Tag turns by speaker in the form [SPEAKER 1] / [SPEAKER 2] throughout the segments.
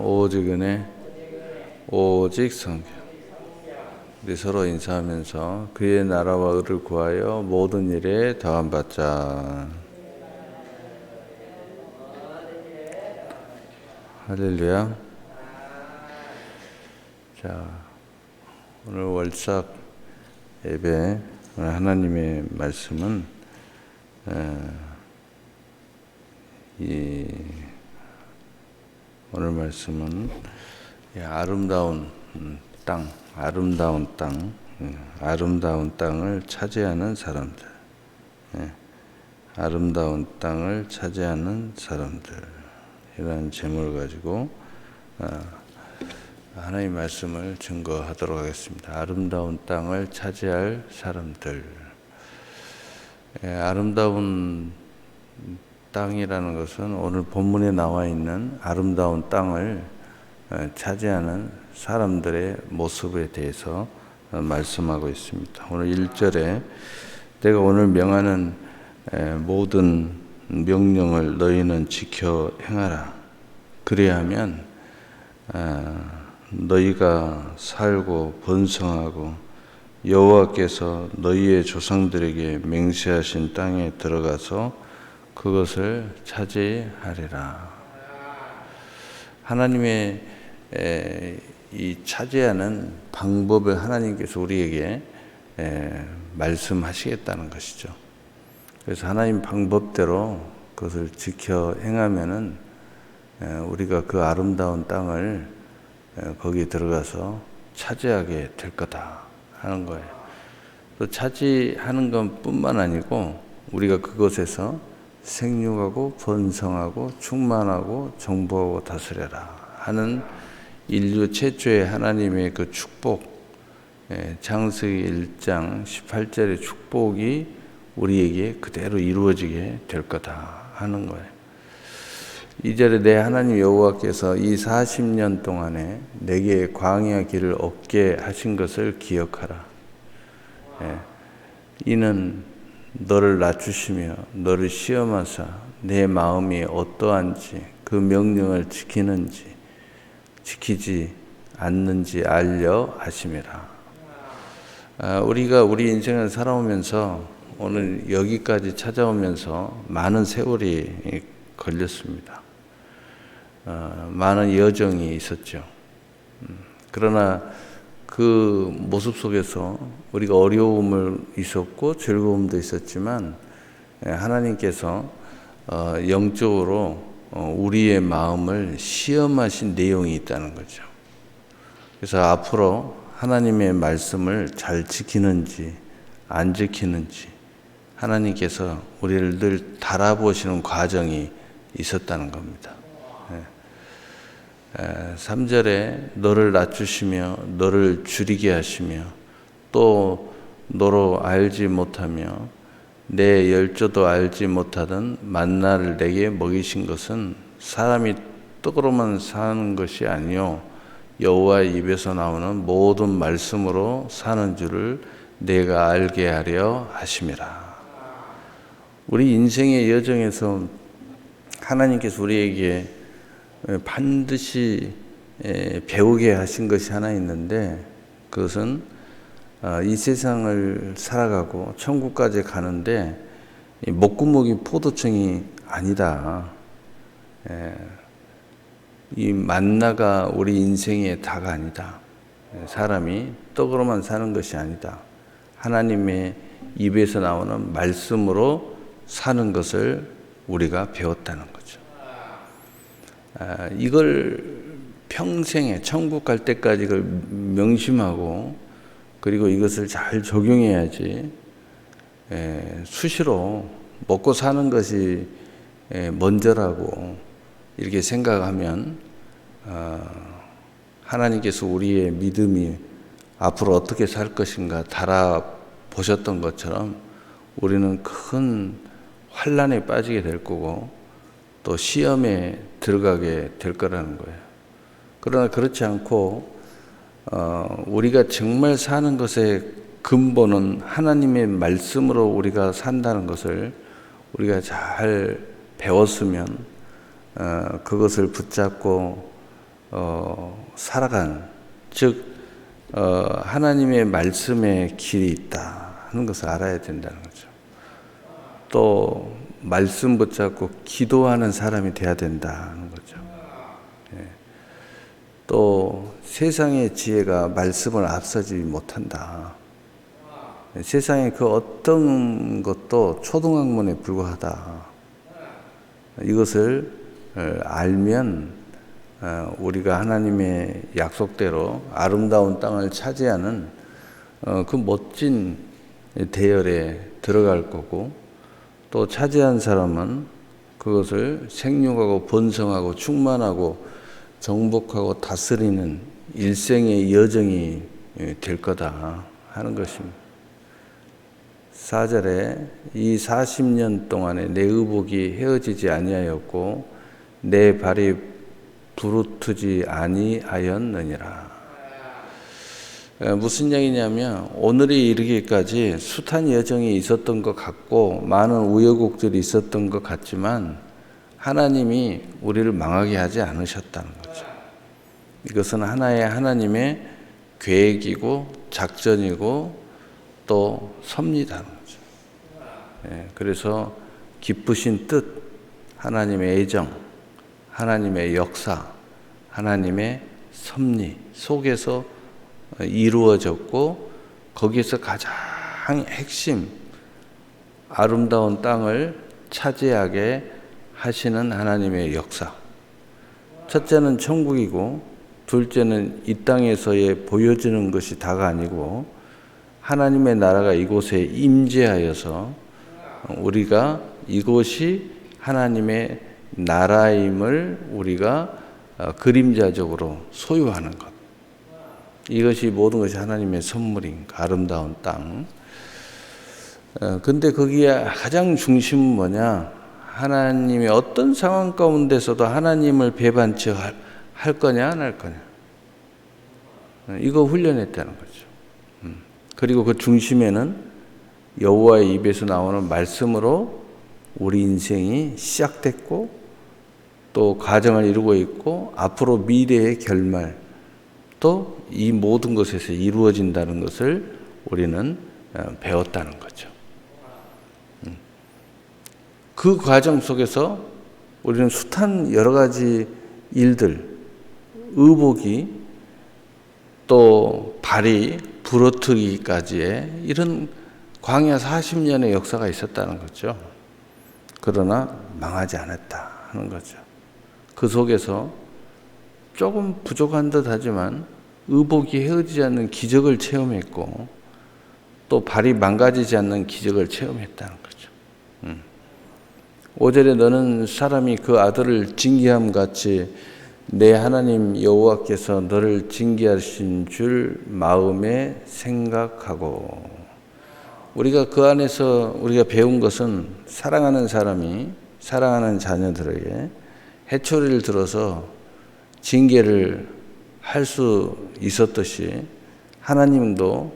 [SPEAKER 1] 오직 은혜, 오직 성령. 우리 서로 인사하면서 그의 나라와 의를 구하여 모든 일에 더함 받자. 할렐루야. 자, 오늘 월삭 예배, 오늘 하나님의 말씀은 오늘 말씀은 아름다운 땅을 차지하는 사람들, 아름다운 땅을 차지하는 사람들, 이라는 제목을 가지고 하나님의 말씀을 증거하도록 하겠습니다. 아름다운 땅을 차지할 사람들. 아름다운 땅이라는 것은 오늘 본문에 나와 있는 아름다운 땅을 차지하는 사람들의 모습에 대해서 말씀하고 있습니다. 오늘 1절에 내가 오늘 명하는 모든 명령을 너희는 지켜 행하라. 그래야하면 너희가 살고 번성하고 여호와께서 너희의 조상들에게 맹세하신 땅에 들어가서 그것을 차지하리라. 하나님의 이 차지하는 방법을 하나님께서 우리에게 말씀하시겠다는 것이죠. 그래서 하나님 방법대로 그것을 지켜 행하면은 우리가 그 아름다운 땅을 거기에 들어가서 차지하게 될 거다 하는 거예요. 또 차지하는 것뿐만 아니고 우리가 그곳에서 생육하고 번성하고 충만하고 정복하고 다스려라 하는 인류 최초의 하나님의 그 축복, 창세기 1장 18절의 축복이 우리에게 그대로 이루어지게 될 거다 하는 거예요. 2절에 내 하나님 여호와께서 이 40년 동안에 내게 광야 길을 얻게 하신 것을 기억하라. 이는 너를 낮추시며 너를 시험하사 내 마음이 어떠한지 그 명령을 지키는지 지키지 않는지 알려 하심이라. 우리가 우리 인생을 살아오면서 오늘 여기까지 찾아오면서 많은 세월이 걸렸습니다. 많은 여정이 있었죠. 그러나 그 모습 속에서 우리가 어려움을 있었고 즐거움도 있었지만 하나님께서 영적으로 우리의 마음을 시험하신 내용이 있다는 거죠. 그래서 앞으로 하나님의 말씀을 잘 지키는지 안 지키는지 하나님께서 우리를 늘 달아보시는 과정이 있었다는 겁니다. 3절에 너를 낮추시며 너를 줄이게 하시며 또 너로 알지 못하며 내 열조도 알지 못하던 만나를 내게 먹이신 것은 사람이 떡으로만 사는 것이 아니요 여호와의 입에서 나오는 모든 말씀으로 사는 줄을 내가 알게 하려 하심이라. 우리 인생의 여정에서 하나님께서 우리에게 반드시 배우게 하신 것이 하나 있는데 그것은 이 세상을 살아가고 천국까지 가는데 목구멍이 포도청이 아니다. 이 만나가 우리 인생의 다가 아니다. 사람이 떡으로만 사는 것이 아니다. 하나님의 입에서 나오는 말씀으로 사는 것을 우리가 배웠다는 거죠. 이걸 평생에 천국 갈 때까지 이걸 명심하고 그리고 이것을 잘 적용해야지 수시로 먹고 사는 것이 먼저라고 이렇게 생각하면 하나님께서 우리의 믿음이 앞으로 어떻게 살 것인가 달아보셨던 것처럼 우리는 큰 환난에 빠지게 될 거고 또 시험에 들어가게 될 거라는 거예요. 그러나 그렇지 않고 우리가 정말 사는 것의 근본은 하나님의 말씀으로 우리가 산다는 것을 우리가 잘 배웠으면 그것을 붙잡고 살아간, 즉 하나님의 말씀에 길이 있다 하는 것을 알아야 된다는 거죠. 또 말씀 붙잡고 기도하는 사람이 돼야 된다는 거죠. 또 세상의 지혜가 말씀을 앞서지 못한다. 세상의 그 어떤 것도 초등학문에 불과하다. 이것을 알면 우리가 하나님의 약속대로 아름다운 땅을 차지하는 그 멋진 대열에 들어갈 거고, 또 차지한 사람은 그것을 생육하고 번성하고 충만하고 정복하고 다스리는 일생의 여정이 될 거다 하는 것입니다. 4절에 이 40년 동안에 내 의복이 헤어지지 아니하였고 내 발이 부르트지 아니하였느니라. 무슨 얘기냐면 오늘에 이르기까지 숱한 여정이 있었던 것 같고 많은 우여곡절이 있었던 것 같지만 하나님이 우리를 망하게 하지 않으셨다는 거죠. 이것은 하나님의 계획이고 작전이고 또 섭리라는 거죠. 그래서 기쁘신 뜻, 하나님의 애정, 하나님의 역사, 하나님의 섭리 속에서 이루어졌고, 거기에서 가장 핵심, 아름다운 땅을 차지하게 하시는 하나님의 역사. 첫째는 천국이고, 둘째는 이 땅에서의 보여지는 것이 다가 아니고 하나님의 나라가 이곳에 임재하여서 우리가 이곳이 하나님의 나라임을 우리가 그림자적으로 소유하는 것. 이것이 모든 것이 하나님의 선물인 아름다운 땅. 근데 거기에 가장 중심은 뭐냐? 하나님의 어떤 상황 가운데서도 하나님을 배반치 할 거냐 안 할 거냐. 이거 훈련했다는 거죠. 그리고 그 중심에는 여호와의 입에서 나오는 말씀으로 우리 인생이 시작됐고 또 과정을 이루고 있고 앞으로 미래의 결말 또 이 모든 것에서 이루어진다는 것을 우리는 배웠다는 거죠. 그 과정 속에서 우리는 숱한 여러 가지 일들, 의복이 또 발이 부러뜨기까지의 이런 광야 40년의 역사가 있었다는 거죠. 그러나 망하지 않았다 하는 거죠. 그 속에서 조금 부족한 듯 하지만 의복이 헤어지지 않는 기적을 체험했고 또 발이 망가지지 않는 기적을 체험했다는 거죠. 5절에 너는 사람이 그 아들을 징계함 같이 내 하나님 여호와께서 너를 징계하신 줄 마음에 생각하고. 우리가 그 안에서 우리가 배운 것은 사랑하는 사람이 사랑하는 자녀들에게 해초리를 들어서 징계를 할 수 있었듯이 하나님도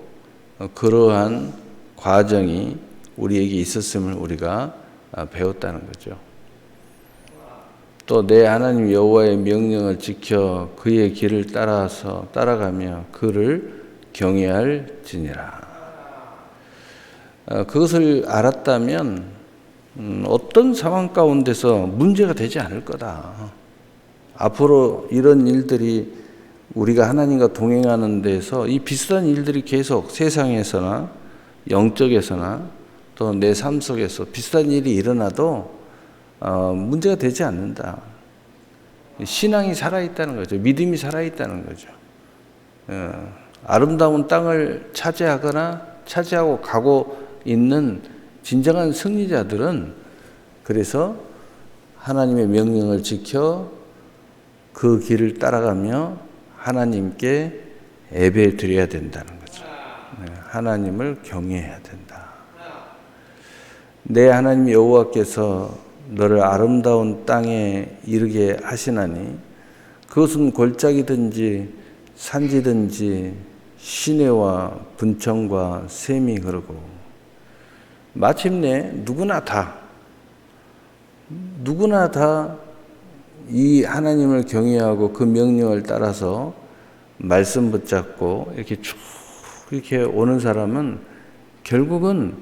[SPEAKER 1] 그러한 과정이 우리에게 있었음을 우리가 배웠다는 거죠. 또 내 하나님 여호와의 명령을 지켜 그의 길을 따라가며 그를 경외할지니라. 그것을 알았다면 어떤 상황 가운데서 문제가 되지 않을 거다. 앞으로 이런 일들이 우리가 하나님과 동행하는 데서 이 비슷한 일들이 계속 세상에서나 영적에서나 또 내 삶 속에서 비슷한 일이 일어나도 문제가 되지 않는다. 신앙이 살아있다는 거죠. 믿음이 살아있다는 거죠. 아름다운 땅을 차지하고 가고 있는 진정한 승리자들은 그래서 하나님의 명령을 지켜 그 길을 따라가며 하나님께 예배 드려야 된다는 거죠. 하나님을 경외해야 된다. 내 하나님 여호와께서 너를 아름다운 땅에 이르게 하시나니 그것은 골짜기든지 산지든지 시내와 분청과 샘이 흐르고 누구나 다 이 하나님을 경외하고 그 명령을 따라서 말씀 붙잡고 이렇게 쭉 이렇게 오는 사람은 결국은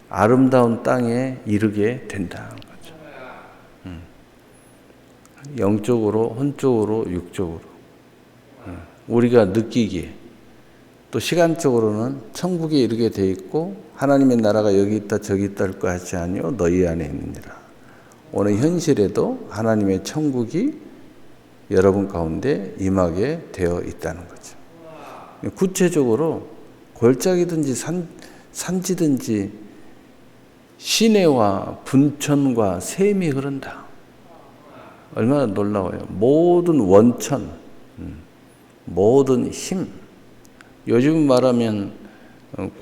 [SPEAKER 1] 아름다운 땅에 이르게 된다는 거죠. 영적으로, 혼적으로, 육적으로. 우리가 느끼기에 또 시간적으로는 천국에 이르게 돼 있고 하나님의 나라가 여기 있다 저기 있다 할 것 같지 아니요 너희 안에 있느니라. 오늘 현실에도 하나님의 천국이 여러분 가운데 임하게 되어 있다는 거죠. 구체적으로 골짜기든지 산지든지 시내와 분천과 샘이 흐른다. 얼마나 놀라워요. 모든 원천, 모든 힘, 요즘 말하면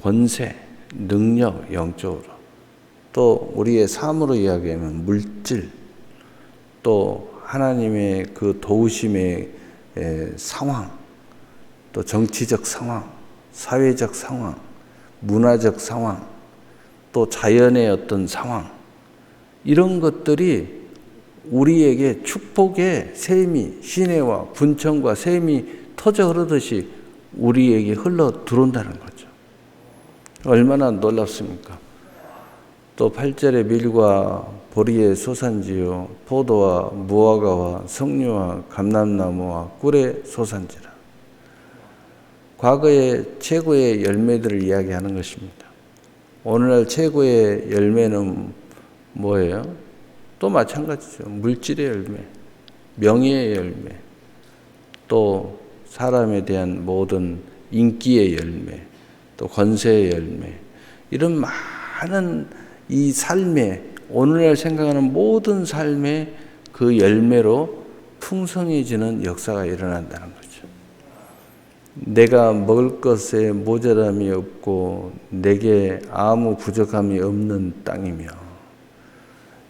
[SPEAKER 1] 권세, 능력, 영적으로 또 우리의 삶으로 이야기하면 물질, 또 하나님의 그 도우심의 상황, 또 정치적 상황, 사회적 상황, 문화적 상황, 또 자연의 어떤 상황, 이런 것들이 우리에게 축복의 샘이, 시내와 분천과 샘이 터져 흐르듯이 우리에게 흘러 들어온다는 거죠. 얼마나 놀랍습니까? 또 8절에 밀과 보리의 소산지요 포도와 무화과와 석류와 감람나무와 꿀의 소산지라. 과거의 최고의 열매들을 이야기하는 것입니다. 오늘날 최고의 열매는 뭐예요? 또 마찬가지죠. 물질의 열매, 명예의 열매, 또 사람에 대한 모든 인기의 열매, 또 권세의 열매, 이런 많은 이 삶에, 오늘날 생각하는 모든 삶의 그 열매로 풍성해지는 역사가 일어난다는 거죠. 내가 먹을 것에 모자람이 없고 내게 아무 부족함이 없는 땅이며,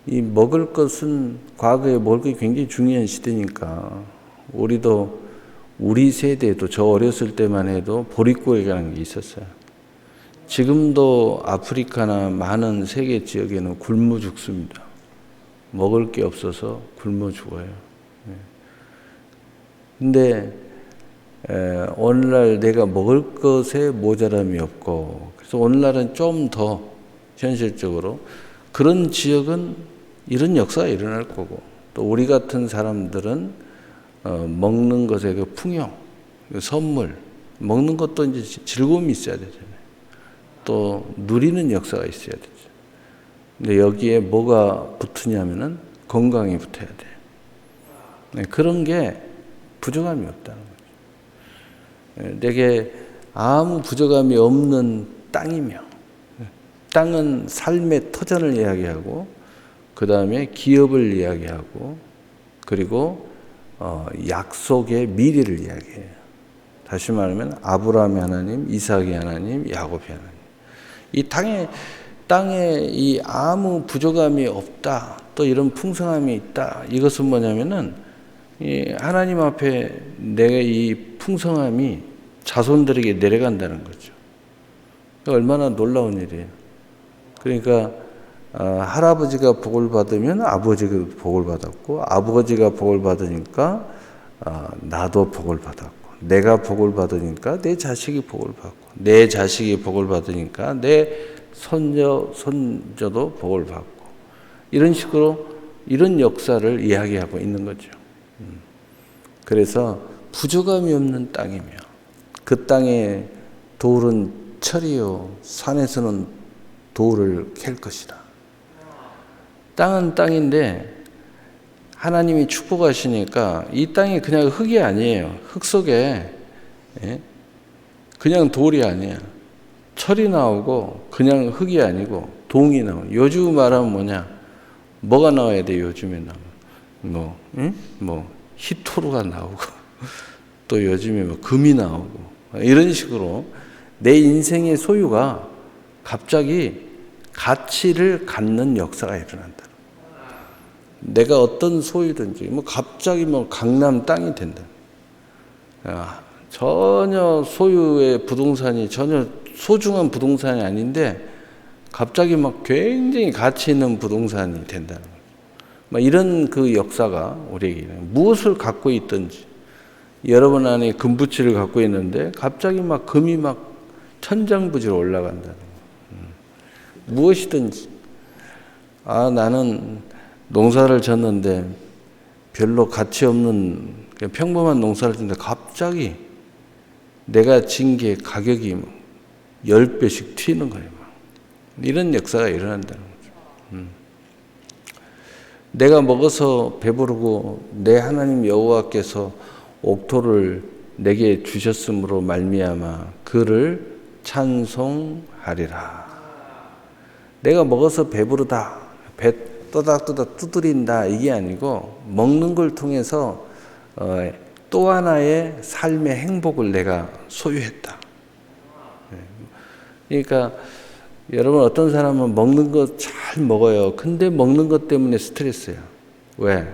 [SPEAKER 1] 이 먹을 것은 과거에 먹을 것이 굉장히 중요한 시대니까 우리도 우리 세대도 저 어렸을 때만 해도 보릿고개라는 게 있었어요. 지금도 아프리카나 많은 세계 지역에는 굶어 죽습니다. 먹을 게 없어서 굶어 죽어요. 근데 오늘날 내가 먹을 것에 모자람이 없고, 그래서 오늘날은 좀 더 현실적으로 그런 지역은 이런 역사가 일어날 거고, 또 우리 같은 사람들은 먹는 것의 그 풍요, 그 선물, 먹는 것도 이제 즐거움이 있어야 되잖아요. 또 누리는 역사가 있어야 되죠. 근데 여기에 뭐가 붙으냐면은 건강이 붙어야 돼요. 네, 그런 게 부족함이 없다는 거죠. 내게 아무 부족함이 없는 땅이며, 땅은 삶의 터전을 이야기하고, 그 다음에 기업을 이야기하고, 그리고 약속의 미래를 이야기해요. 다시 말하면 아브라함의 하나님, 이삭의 하나님, 야곱의 하나님. 이 땅에 이 아무 부족함이 없다, 또 이런 풍성함이 있다. 이것은 뭐냐면은 이 하나님 앞에 내가 이 풍성함이 자손들에게 내려간다는 거죠. 얼마나 놀라운 일이에요. 그러니까 할아버지가 복을 받으면 아버지가 복을 받았고, 아버지가 복을 받으니까 나도 복을 받았고, 내가 복을 받으니까 내 자식이 복을 받고, 내 자식이 복을 받으니까 내 손자도 복을 받고, 이런 식으로 이런 역사를 이야기하고 있는 거죠. 그래서 부족함이 없는 땅이며, 그 땅에 돌은 철이요 산에서는 돌을 캘 것이다. 땅은 땅인데 하나님이 축복하시니까 이 땅이 그냥 흙이 아니에요. 흙 속에 그냥 돌이 아니야. 철이 나오고 그냥 흙이 아니고 동이 나오고. 요즘 말하면 뭐냐? 뭐가 나와야 돼? 요즘에 나오면 뭐 히토르가 나오고 또 요즘에 뭐 금이 나오고, 이런 식으로 내 인생의 소유가 갑자기 가치를 갖는 역사가 일어난다. 내가 어떤 소유든지 뭐 갑자기 뭐 강남 땅이 된다. 전혀 소유의 부동산이 전혀 소중한 부동산이 아닌데 갑자기 막 굉장히 가치 있는 부동산이 된다는 거예요. 막 이런 그 역사가 우리에게 무엇을 갖고 있든지 여러분 안에 금부치를 갖고 있는데 갑자기 막 금이 막 천장부지로 올라간다는 거예요. 무엇이든지 나는 농사를 졌는데 별로 가치 없는 그냥 평범한 농사를 졌는데 갑자기 내가 진 게 가격이 10배씩 튀는 거예요. 이런 역사가 일어난다는 거죠. 내가 먹어서 배부르고 내 하나님 여호와께서 옥토를 내게 주셨으므로 말미암아 그를 찬송하리라. 내가 먹어서 배부르다, 배 또닥또닥 두드린다 이게 아니고 먹는 걸 통해서 또 하나의 삶의 행복을 내가 소유했다. 그러니까 여러분 어떤 사람은 먹는 거 잘 먹어요. 근데 먹는 것 때문에 스트레스야. 왜?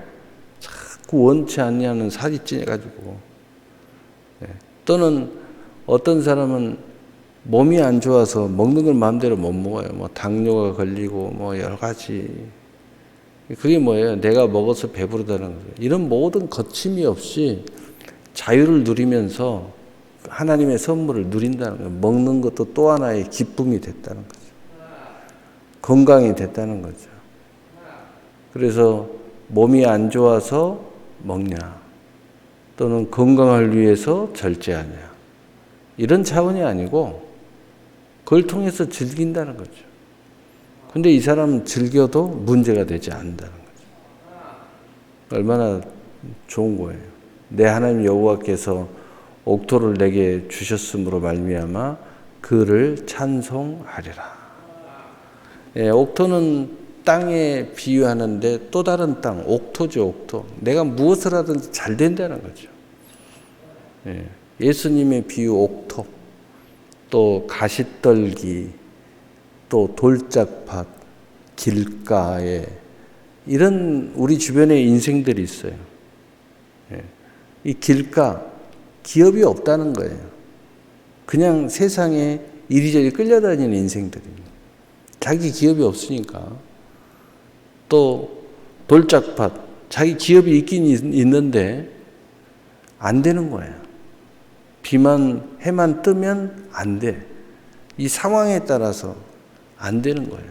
[SPEAKER 1] 자꾸 원치 않냐는 살이 찌해가지고. 또는 어떤 사람은 몸이 안 좋아서 먹는 걸 마음대로 못 먹어요. 뭐 당뇨가 걸리고 뭐 여러 가지. 그게 뭐예요? 내가 먹어서 배부르다는 거예요. 이런 모든 거침이 없이 자유를 누리면서 하나님의 선물을 누린다는 거예요. 먹는 것도 또 하나의 기쁨이 됐다는 거죠. 건강이 됐다는 거죠. 그래서 몸이 안 좋아서 먹냐 또는 건강을 위해서 절제하냐 이런 차원이 아니고 그걸 통해서 즐긴다는 거죠. 근데 이 사람은 즐겨도 문제가 되지 않는다는 거죠. 얼마나 좋은 거예요. 내 하나님 여호와께서 옥토를 내게 주셨으므로 말미암아 그를 찬송하리라. 옥토는 땅에 비유하는데 또 다른 땅, 옥토죠, 옥토. 내가 무엇을 하든지 잘 된다는 거죠. 예수님의 비유 옥토, 또 가시떨기, 또 돌짝밭, 길가에 이런 우리 주변에 인생들이 있어요. 이 길가, 기업이 없다는 거예요. 그냥 세상에 이리저리 끌려다니는 인생들입니다. 자기 기업이 없으니까. 또 돌짝밭, 자기 기업이 있긴 있는데 안 되는 거예요. 비만 해만 뜨면 안 돼. 이 상황에 따라서 안 되는 거예요.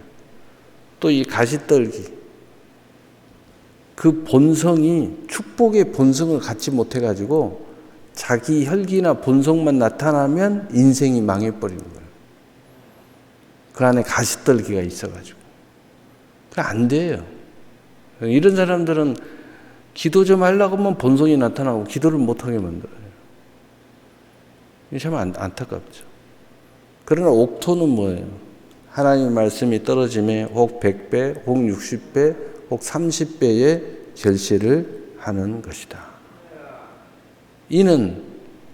[SPEAKER 1] 또 이 가시떨기, 그 본성이 축복의 본성을 갖지 못해가지고 자기 혈기나 본성만 나타나면 인생이 망해버리는 거예요. 그 안에 가시떨기가 있어가지고. 안 돼요. 이런 사람들은 기도 좀 하려고 하면 본성이 나타나고 기도를 못하게 만들어요. 이게 참 안타깝죠. 그러나 옥토는 뭐예요? 하나님의 말씀이 떨어짐에 혹 100배, 혹 60배, 혹 30배의 결실을 하는 것이다. 이는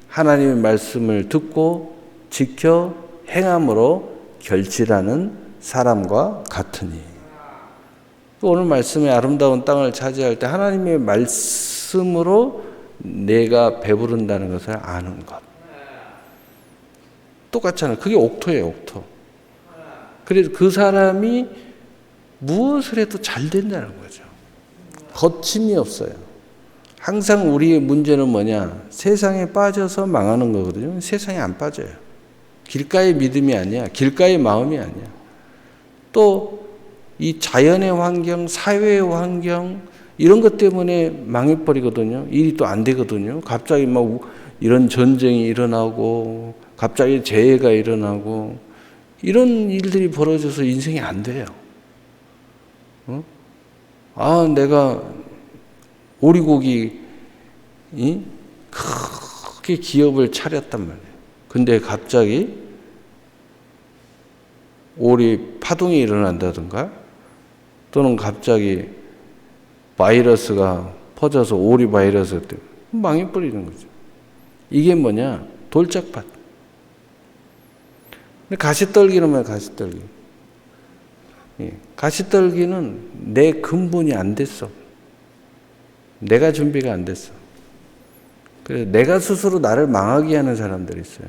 [SPEAKER 1] 하나님의 말씀을 듣고 지켜 행함으로 결실하는 사람과 같으니. 오늘 말씀의 아름다운 땅을 차지할 때 하나님의 말씀으로 내가 배부른다는 것을 아는 것. 똑같잖아요. 그게 옥토예요, 옥토. 그래서 그 사람이 무엇을 해도 잘 된다는 거죠. 거침이 없어요. 항상 우리의 문제는 뭐냐? 세상에 빠져서 망하는 거거든요. 세상에 안 빠져요. 길가의 믿음이 아니야. 길가의 마음이 아니야. 또 이 자연의 환경, 사회의 환경 이런 것 때문에 망해버리거든요. 일이 또 안 되거든요. 갑자기 막 이런 전쟁이 일어나고 갑자기 재해가 일어나고 이런 일들이 벌어져서 인생이 안 돼요. 내가 오리고기 크게 기업을 차렸단 말이에요. 근데 갑자기 오리 파동이 일어난다든가 또는 갑자기 바이러스가 퍼져서 오리 바이러스 때문에 망해버리는 거죠. 이게 뭐냐? 돌짝밭. 근데 가시떨기는 뭐야? 가시떨기. 가시떨기는 내 근본이 안 됐어. 내가 준비가 안 됐어. 그래서 내가 스스로 나를 망하게 하는 사람들이 있어요.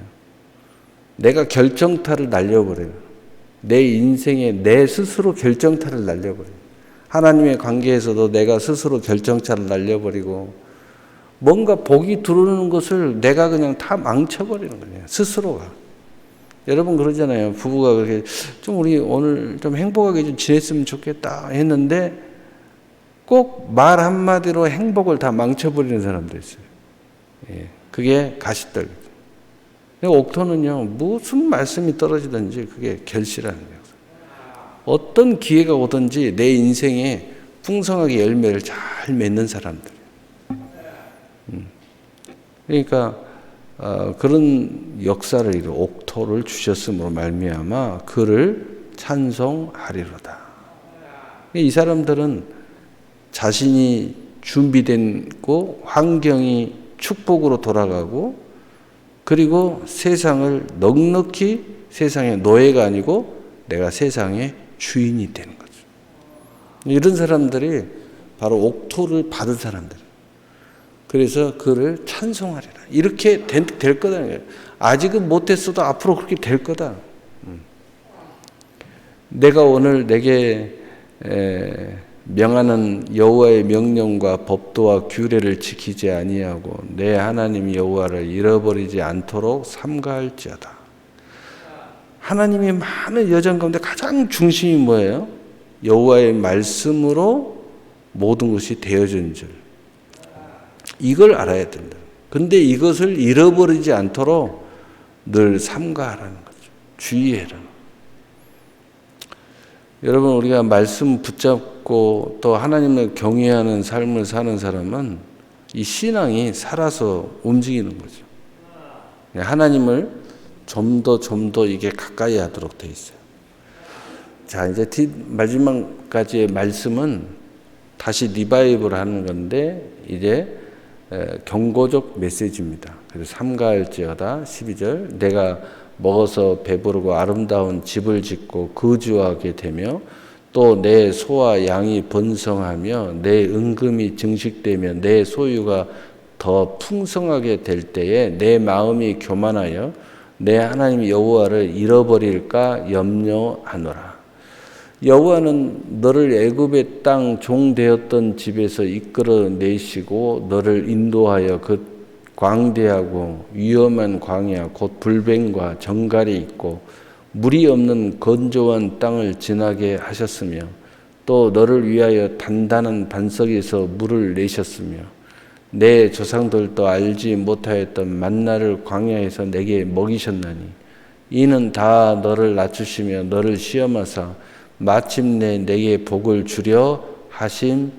[SPEAKER 1] 내가 결정타를 날려버려요. 내 인생에 내 스스로 결정타를 날려버려요. 하나님의 관계에서도 내가 스스로 결정차를 날려버리고 뭔가 복이 들어오는 것을 내가 그냥 다 망쳐버리는 거예요. 스스로가. 여러분 그러잖아요. 부부가 그렇게 좀 우리 오늘 좀 행복하게 좀 지냈으면 좋겠다 했는데 꼭 말 한마디로 행복을 다 망쳐버리는 사람도 있어요. 예, 그게 가시떨. 옥토는요, 무슨 말씀이 떨어지든지 그게 결실하는 거예요. 어떤 기회가 오든지 내 인생에 풍성하게 열매를 잘 맺는 사람들. 그러니까 그런 역사를 이루 옥토를 주셨으므로 말미암아 그를 찬송하리로다. 이 사람들은 자신이 준비되고 환경이 축복으로 돌아가고 그리고 세상을 넉넉히 세상의 노예가 아니고 내가 세상의 주인이 되는 거죠. 이런 사람들이 바로 옥토를 받은 사람들. 그래서 그를 찬송하리라. 이렇게 될 거다. 아직은 못했어도 앞으로 그렇게 될 거다. 내가 오늘 내게 명하는 여호와의 명령과 법도와 규례를 지키지 아니하고 내 하나님 여호와를 잃어버리지 않도록 삼가할지어다. 하나님의 많은 여정 가운데 가장 중심이 뭐예요? 여호와의 말씀으로 모든 것이 되어진 줄. 이걸 알아야 된다. 근데 이것을 잃어버리지 않도록 늘 삼가하라는 거죠. 주의해라. 여러분 우리가 말씀 붙잡고 또 하나님을 경외하는 삶을 사는 사람은 이 신앙이 살아서 움직이는 거죠. 하나님을 좀 더 이게 가까이 하도록 돼 있어요. 자, 이제 마지막까지의 말씀은 다시 리바이벌 하는 건데 이제 경고적 메시지입니다. 그래서 삼가할지어다 12절 내가 먹어서 배부르고 아름다운 집을 짓고 거주하게 되며 또 내 소와 양이 번성하며 내 은금이 증식되며 내 소유가 더 풍성하게 될 때에 내 마음이 교만하여 내 하나님 여호와를 잃어버릴까 염려하노라. 여호와는 너를 애굽의 땅 종되었던 집에서 이끌어내시고 너를 인도하여 그 광대하고 위험한 광야 곧 불뱀과 정갈이 있고 물이 없는 건조한 땅을 지나게 하셨으며 또 너를 위하여 단단한 반석에서 물을 내셨으며 내 조상들도 알지 못하였던 만나를 광야에서 내게 먹이셨나니 이는 다 너를 낮추시며 너를 시험하사 마침내 내게 복을 주려 하심이었으라.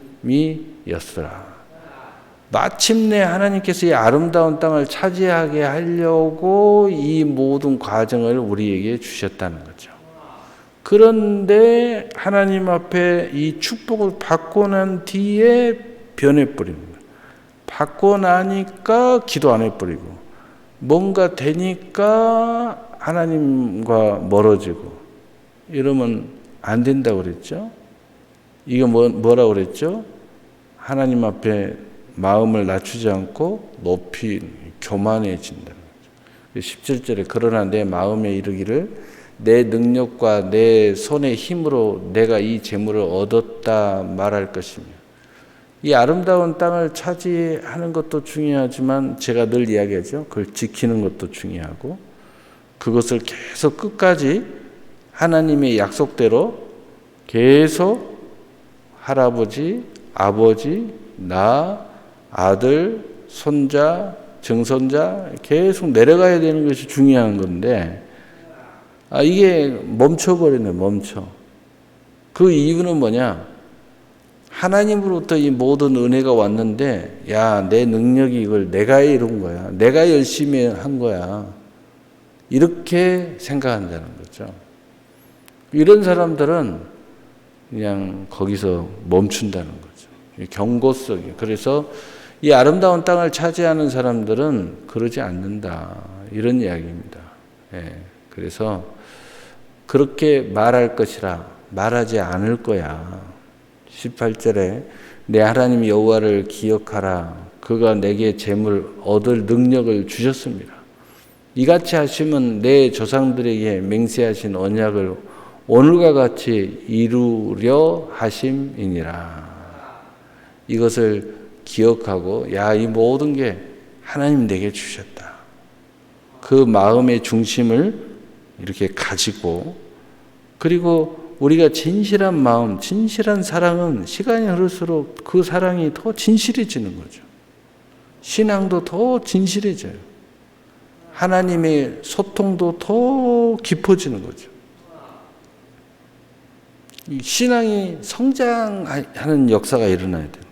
[SPEAKER 1] 마침내 하나님께서 이 아름다운 땅을 차지하게 하려고 이 모든 과정을 우리에게 주셨다는 거죠. 그런데 하나님 앞에 이 축복을 받고 난 뒤에 변해버리는 거예요. 받고 나니까 기도 안 해버리고 뭔가 되니까 하나님과 멀어지고 이러면 안 된다고 그랬죠. 이게 뭐라고 그랬죠? 하나님 앞에 마음을 낮추지 않고 높이 교만해진다는 거죠. 17절에 그러나 내 마음에 이르기를 내 능력과 내 손의 힘으로 내가 이 재물을 얻었다 말할 것이며 이 아름다운 땅을 차지하는 것도 중요하지만 제가 늘 이야기하죠. 그걸 지키는 것도 중요하고 그것을 계속 끝까지 하나님의 약속대로 계속 할아버지, 아버지, 나, 아들, 손자, 증손자 계속 내려가야 되는 것이 중요한 건데 이게 멈춰버리네. 멈춰. 그 이유는 뭐냐? 하나님으로부터 이 모든 은혜가 왔는데 야, 내 능력이 이걸 내가 이룬 거야. 내가 열심히 한 거야. 이렇게 생각한다는 거죠. 이런 사람들은 그냥 거기서 멈춘다는 거죠. 경고성이에요. 그래서 이 아름다운 땅을 차지하는 사람들은 그러지 않는다. 이런 이야기입니다. 예. 그래서 그렇게 말할 것이라 말하지 않을 거야. 18절에 내 하나님 여호와를 기억하라. 그가 내게 재물 얻을 능력을 주셨습니다. 이같이 하시면 내 조상들에게 맹세하신 언약을 오늘과 같이 이루려 하심이니라. 이것을 기억하고 이 모든 게 하나님 내게 주셨다. 그 마음의 중심을 이렇게 가지고, 그리고 우리가 진실한 마음, 진실한 사랑은 시간이 흐를수록 그 사랑이 더 진실해지는 거죠. 신앙도 더 진실해져요. 하나님의 소통도 더 깊어지는 거죠. 이 신앙이 성장하는 역사가 일어나야 돼요.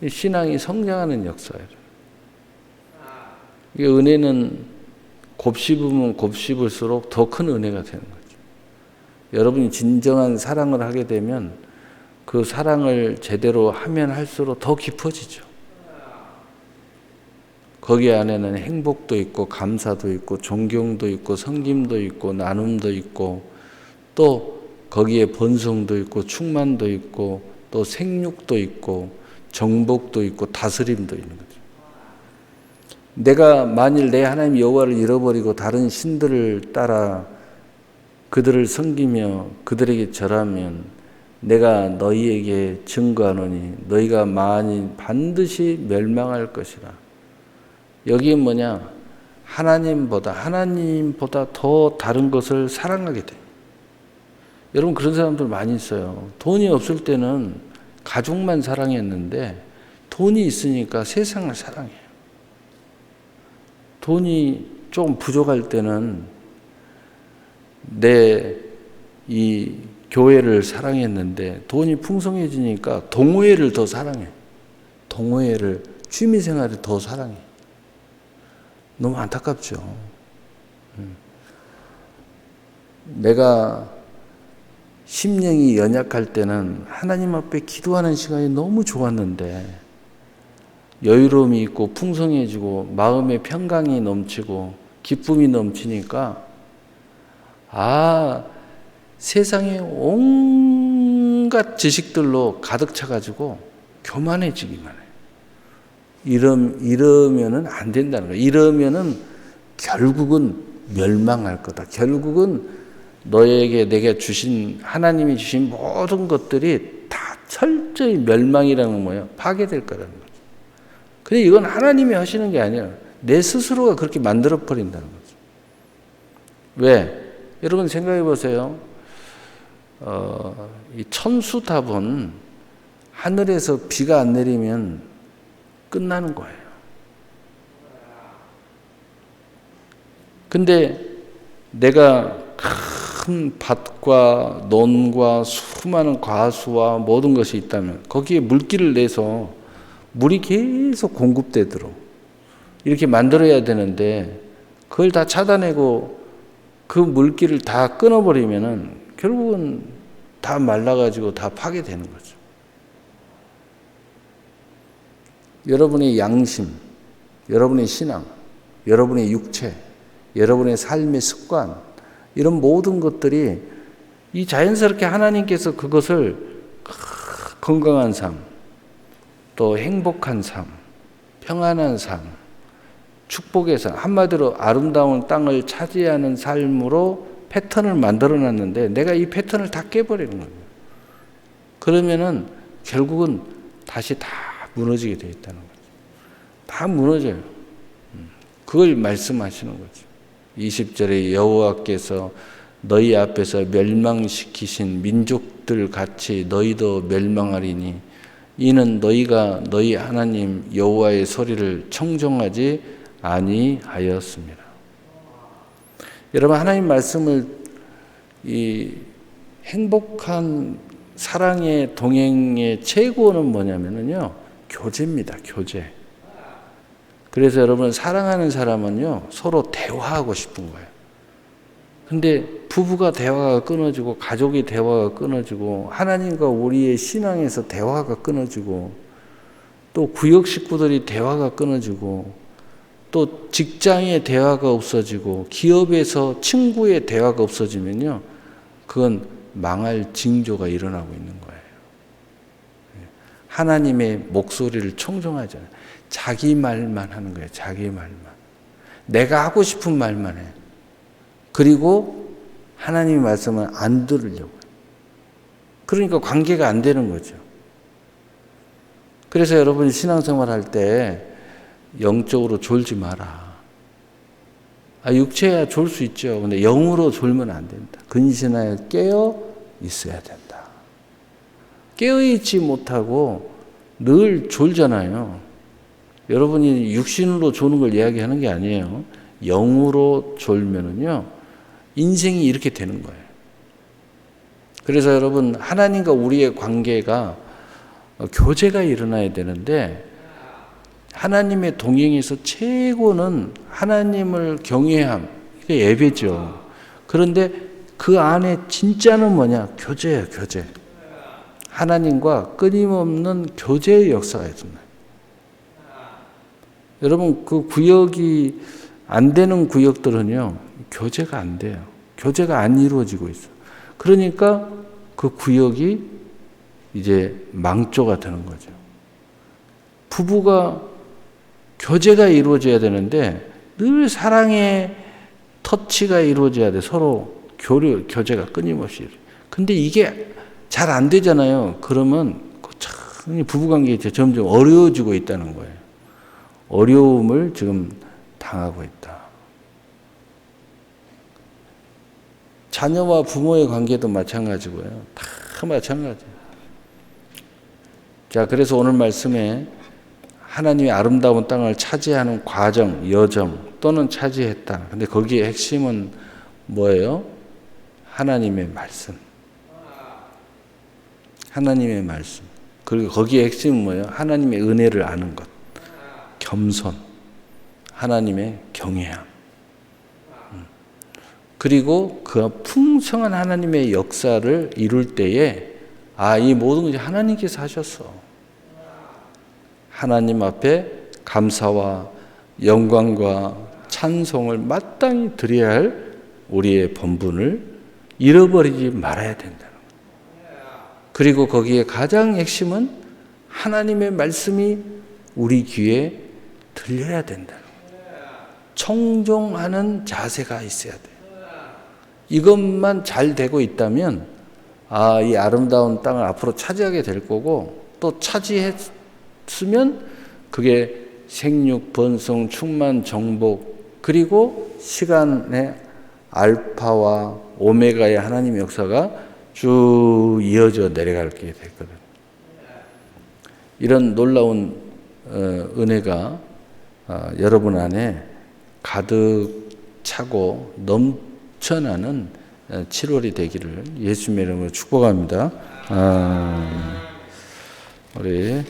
[SPEAKER 1] 이 신앙이 성장하는 역사예요. 이게 은혜는 곱씹으면 곱씹을수록 더 큰 은혜가 되는 거죠. 여러분이 진정한 사랑을 하게 되면 그 사랑을 제대로 하면 할수록 더 깊어지죠. 거기 안에는 행복도 있고 감사도 있고 존경도 있고 섬김도 있고 나눔도 있고 또 거기에 번성도 있고 충만도 있고 또 생육도 있고 정복도 있고 다스림도 있는 거죠. 내가 만일 내 하나님 여호와를 잃어버리고 다른 신들을 따라 그들을 섬기며 그들에게 절하면 내가 너희에게 증거하노니 너희가 반드시 멸망할 것이라. 여기에 뭐냐? 하나님보다 더 다른 것을 사랑하게 돼요. 여러분 그런 사람들 많이 있어요. 돈이 없을 때는 가족만 사랑했는데 돈이 있으니까 세상을 사랑해요. 돈이 조금 부족할 때는 내 이 교회를 사랑했는데 돈이 풍성해지니까 동호회를 더 사랑해. 동호회를, 취미생활을 더 사랑해. 너무 안타깝죠. 내가 심령이 연약할 때는 하나님 앞에 기도하는 시간이 너무 좋았는데 여유로움이 있고 풍성해지고 마음의 평강이 넘치고 기쁨이 넘치니까 세상에 온갖 지식들로 가득 차가지고 교만해지기만 해요. 이러면은 안 된다는 거예요. 이러면은 결국은 멸망할 거다. 결국은 너에게 내가 주신, 하나님이 주신 모든 것들이 다 철저히 멸망이라는 건 뭐예요? 파괴될 거라는 거죠. 근데 이건 하나님이 하시는 게 아니에요. 내 스스로가 그렇게 만들어 버린다는 거죠. 왜? 여러분 생각해 보세요. 이 천수답은 하늘에서 비가 안 내리면 끝나는 거예요. 근데 내가 큰 밭과 논과 수많은 과수와 모든 것이 있다면 거기에 물기를 내서 물이 계속 공급되도록 이렇게 만들어야 되는데 그걸 다 차단하고 그 물기를 다 끊어버리면은 결국은 다 말라가지고 다 파괴되는 거죠. 여러분의 양심, 여러분의 신앙, 여러분의 육체, 여러분의 삶의 습관, 이런 모든 것들이 이 자연스럽게 하나님께서 그것을 건강한 삶, 또 행복한 삶, 평안한 삶, 축복의 삶, 한마디로 아름다운 땅을 차지하는 삶으로 패턴을 만들어놨는데 내가 이 패턴을 다 깨버리는 거예요. 그러면은 결국은 다시 다 무너지게 되어 있다는 거죠. 다 무너져요. 그걸 말씀하시는 거죠. 20절에 여호와께서 너희 앞에서 멸망시키신 민족들 같이 너희도 멸망하리니 이는 너희가 너희 하나님 여호와의 소리를 청종하지 아니하였습니다. 여러분 하나님 말씀을 이 행복한 사랑의 동행의 최고는 뭐냐면요, 교제입니다. 교제. 그래서 여러분 사랑하는 사람은요 서로 대화하고 싶은 거예요. 근데 부부가 대화가 끊어지고 가족이 대화가 끊어지고 하나님과 우리의 신앙에서 대화가 끊어지고 또 구역 식구들이 대화가 끊어지고 또 직장의 대화가 없어지고 기업에서 친구의 대화가 없어지면요 그건 망할 징조가 일어나고 있는 거예요. 하나님의 목소리를 청종하잖아요. 자기 말만 하는 거예요. 자기 말만. 내가 하고 싶은 말만 해. 그리고 하나님의 말씀을 안 들으려고. 그러니까 관계가 안 되는 거죠. 그래서 여러분 신앙생활 할 때 영적으로 졸지 마라. 육체야 졸 수 있죠. 근데 영으로 졸면 안 된다. 근신하여 깨어 있어야 된다. 깨어 있지 못하고 늘 졸잖아요. 여러분이 육신으로 조는 걸 이야기하는 게 아니에요. 영으로 졸면은요, 인생이 이렇게 되는 거예요. 그래서 여러분, 하나님과 우리의 관계가 교제가 일어나야 되는데, 하나님의 동행에서 최고는 하나님을 경외함, 이게 예배죠. 그런데 그 안에 진짜는 뭐냐? 교제예요, 교제. 하나님과 끊임없는 교제의 역사가 있습니다. 여러분, 그 구역이 안 되는 구역들은요, 교제가 안 돼요. 교제가 안 이루어지고 있어요. 그러니까 그 구역이 이제 망조가 되는 거죠. 부부가 교제가 이루어져야 되는데 늘 사랑의 터치가 이루어져야 돼. 서로 교제가 끊임없이. 근데 이게 잘 안 되잖아요. 그러면 참 부부관계가 점점 어려워지고 있다는 거예요. 어려움을 지금 당하고 있다. 자녀와 부모의 관계도 마찬가지고요. 다 마찬가지예요. 자, 그래서 오늘 말씀에 하나님의 아름다운 땅을 차지하는 과정, 여정 또는 차지했다. 근데 거기에 핵심은 뭐예요? 하나님의 말씀. 하나님의 말씀. 그리고 거기에 핵심은 뭐예요? 하나님의 은혜를 아는 것. 겸손. 하나님의 경외함. 그리고 그 풍성한 하나님의 역사를 이룰 때에 이 모든 것이 하나님께서 하셨어. 하나님 앞에 감사와 영광과 찬송을 마땅히 드려야 할 우리의 본분을 잃어버리지 말아야 된다는 거예요. 그리고 거기에 가장 핵심은 하나님의 말씀이 우리 귀에 들려야 된다는 거예요. 청종하는 자세가 있어야 돼요. 이것만 잘 되고 있다면 이 아름다운 땅을 앞으로 차지하게 될 거고, 또 차지했으면 그게 생육, 번성, 충만, 정복, 그리고 시간의 알파와 오메가의 하나님의 역사가 쭉 이어져 내려가게 됐거든요. 이런 놀라운 은혜가 여러분 안에 가득 차고 넘쳐나는 7월이 되기를 예수님의 이름으로 축복합니다. 우리